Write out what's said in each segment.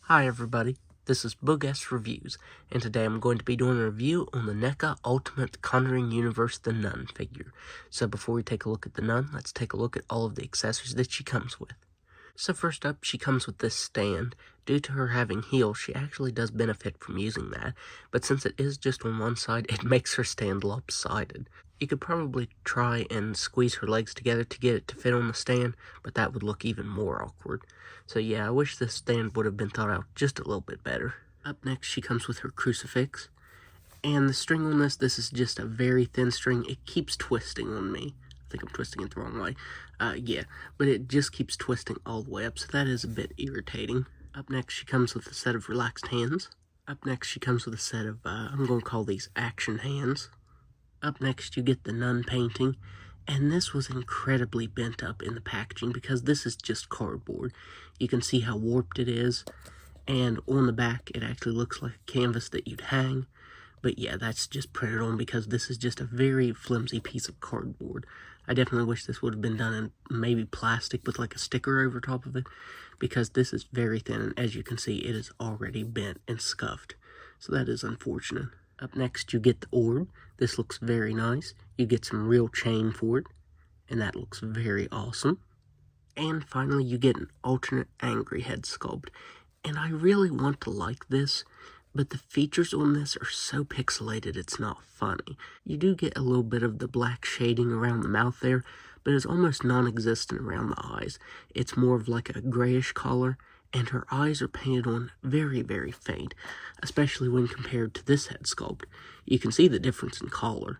Hi everybody, this is Boogess Reviews, and today I'm going to be doing a review on the Neca Ultimate Conjuring Universe The Nun figure. So before we take a look at the Nun, let's take a look at all of the accessories that she comes with. So first up, she comes with this stand. Due to her having heels, she actually does benefit from using that, but since it is just on one side, it makes her stand lopsided. You could probably try and squeeze her legs together to get it to fit on the stand, but that would look even more awkward. So yeah, I wish this stand would have been thought out just a little bit better. Up next, she comes with her crucifix. And the string on this is just a very thin string. It keeps twisting on me. I think I'm twisting it the wrong way. Yeah, but it just keeps twisting all the way up, so that is a bit irritating. Up next, she comes with a set of relaxed hands. Up next, she comes with a set of, I'm going to call these action hands. Up next, you get the nun painting. And this was incredibly bent up in the packaging because this is just cardboard. You can see how warped it is. And on the back, it actually looks like a canvas that you'd hang. But yeah, that's just printed on because this is just a very flimsy piece of cardboard. I definitely wish this would have been done in maybe plastic with like a sticker over top of it, because this is very thin, and as you can see, it is already bent and scuffed. So that is unfortunate. Up next, you get the orb. This looks very nice. You get some real chain for it, and that looks very awesome. And finally, you get an alternate angry head sculpt. And I really want to like this, but the features on this are so pixelated it's not funny. You do get a little bit of the black shading around the mouth there, but it's almost non-existent around the eyes. It's more of like a grayish color, and her eyes are painted on very, very faint, especially when compared to this head sculpt. You can see the difference in color.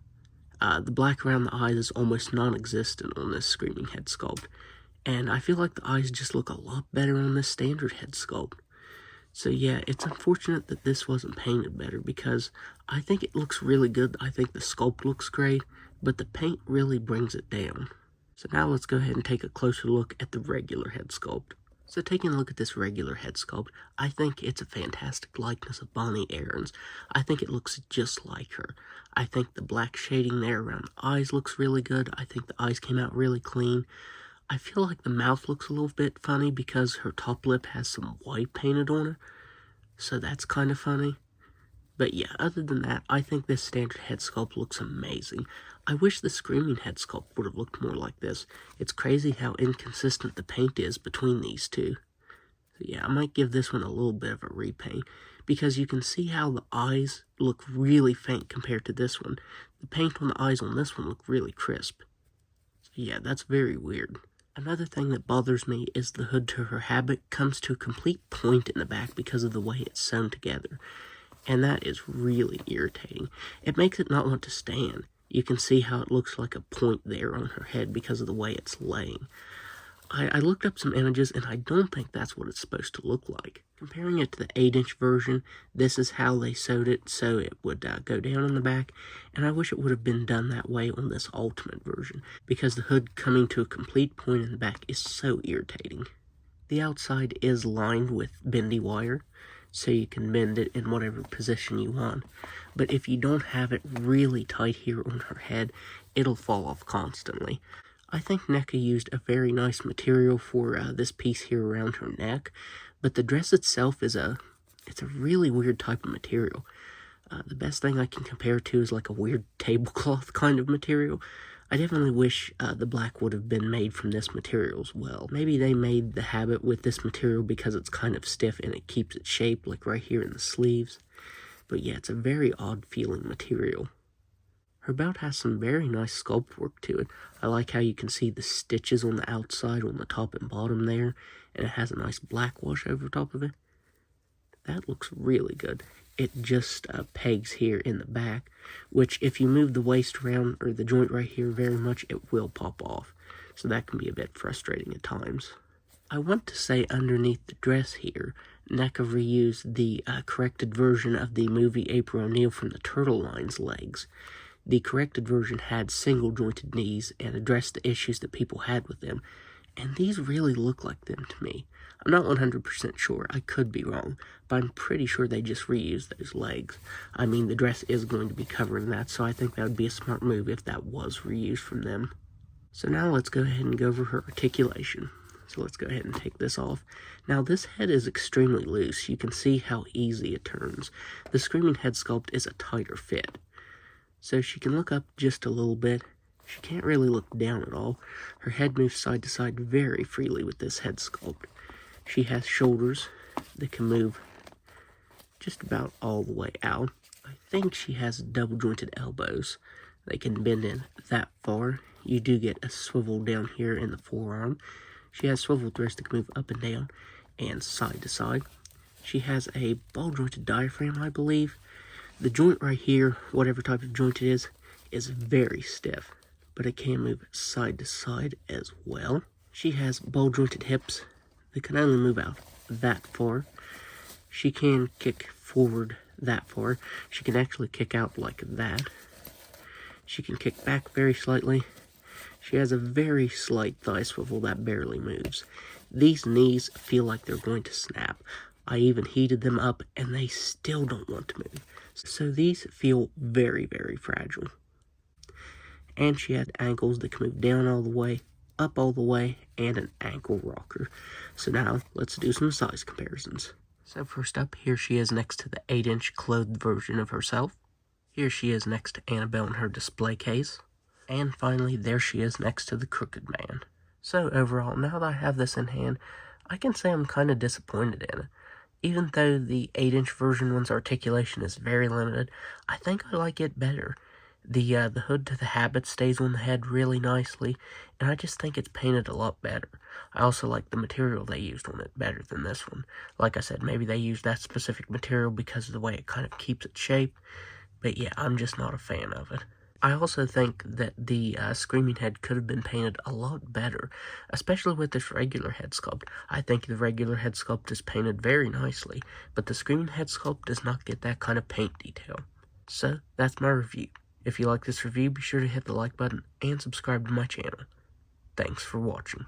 The black around the eyes is almost non-existent on this Screaming head sculpt, and I feel like the eyes just look a lot better on this standard head sculpt. So yeah, it's unfortunate that this wasn't painted better because I think it looks really good. I think the sculpt looks great, but the paint really brings it down. So now let's go ahead and take a closer look at the regular head sculpt. So taking a look at this regular head sculpt, I think it's a fantastic likeness of Bonnie Aarons. I think it looks just like her. I think the black shading there around the eyes looks really good. I think the eyes came out really clean. I feel like the mouth looks a little bit funny because her top lip has some white painted on her, so that's kind of funny. But yeah, other than that, I think this standard head sculpt looks amazing. I wish the Screaming head sculpt would have looked more like this. It's crazy how inconsistent the paint is between these two. So yeah, I might give this one a little bit of a repaint, because you can see how the eyes look really faint compared to this one. The paint on the eyes on this one look really crisp. So yeah, that's very weird. Another thing that bothers me is the hood to her habit comes to a complete point in the back because of the way it's sewn together. And that is really irritating. It makes it not want to stand. You can see how it looks like a point there on her head because of the way it's laying. I looked up some images, and I don't think that's what it's supposed to look like. Comparing it to the 8-inch version, this is how they sewed it so it would go down in the back, and I wish it would have been done that way on this Ultimate version, because the hood coming to a complete point in the back is so irritating. The outside is lined with bendy wire, so you can bend it in whatever position you want, but if you don't have it really tight here on her head, it'll fall off constantly. I think Neca used a very nice material for this piece here around her neck, but the dress itself is it's a really weird type of material. The best thing I can compare it to is like a weird tablecloth kind of material. I definitely wish the black would have been made from this material as well. Maybe they made the habit with this material because it's kind of stiff and it keeps its shape, like right here in the sleeves. But yeah, it's a very odd feeling material. Her belt has some very nice sculpt work to it. I like how you can see the stitches on the outside, on the top and bottom there, and it has a nice black wash over top of it. That looks really good. It just pegs here in the back, which if you move the waist around, or the joint right here very much, it will pop off. So that can be a bit frustrating at times. I want to say underneath the dress here, Neca reused the corrected version of the movie April O'Neil from the Turtle Line's legs. The corrected version had single-jointed knees and addressed the issues that people had with them, and these really look like them to me. I'm not 100% sure, I could be wrong, but I'm pretty sure they just reused those legs. I mean, the dress is going to be covering that, so I think that would be a smart move if that was reused from them. So now let's go ahead and go over her articulation. So let's go ahead and take this off. Now this head is extremely loose. You can see how easy it turns. The Screaming head sculpt is a tighter fit. So she can look up just a little bit. She can't really look down at all. Her head moves side to side very freely with this head sculpt. She has shoulders that can move just about all the way out. I think she has double jointed elbows. They can bend in that far. You do get a swivel down here in the forearm. She has swivel thrusts that can move up and down and side to side. She has a ball jointed diaphragm, I believe. The joint right here, whatever type of joint it is very stiff, but it can move side to side as well. She has ball jointed hips that can only move out that far. She can kick forward that far. She can actually kick out like that. She can kick back very slightly. She has a very slight thigh swivel that barely moves. These knees feel like they're going to snap. I even heated them up and they still don't want to move. So these feel very, very fragile. And she had ankles that can move down all the way, up all the way, and an ankle rocker. So now let's do some size comparisons. So first up, here she is next to the 8-inch clothed version of herself. Here she is next to Annabelle in her display case. And finally, there she is next to the Crooked Man. So overall, now that I have this in hand, I can say I'm kind of disappointed in it. Even though the 8-inch version one's articulation is very limited, I think I like it better. The hood to the habit stays on the head really nicely, and I just think it's painted a lot better. I also like the material they used on it better than this one. Like I said, maybe they used that specific material because of the way it kind of keeps its shape. But yeah, I'm just not a fan of it. I also think that the Screaming head could have been painted a lot better, especially with this regular head sculpt. I think the regular head sculpt is painted very nicely, but the Screaming head sculpt does not get that kind of paint detail. So, that's my review. If you like this review, be sure to hit the like button and subscribe to my channel. Thanks for watching.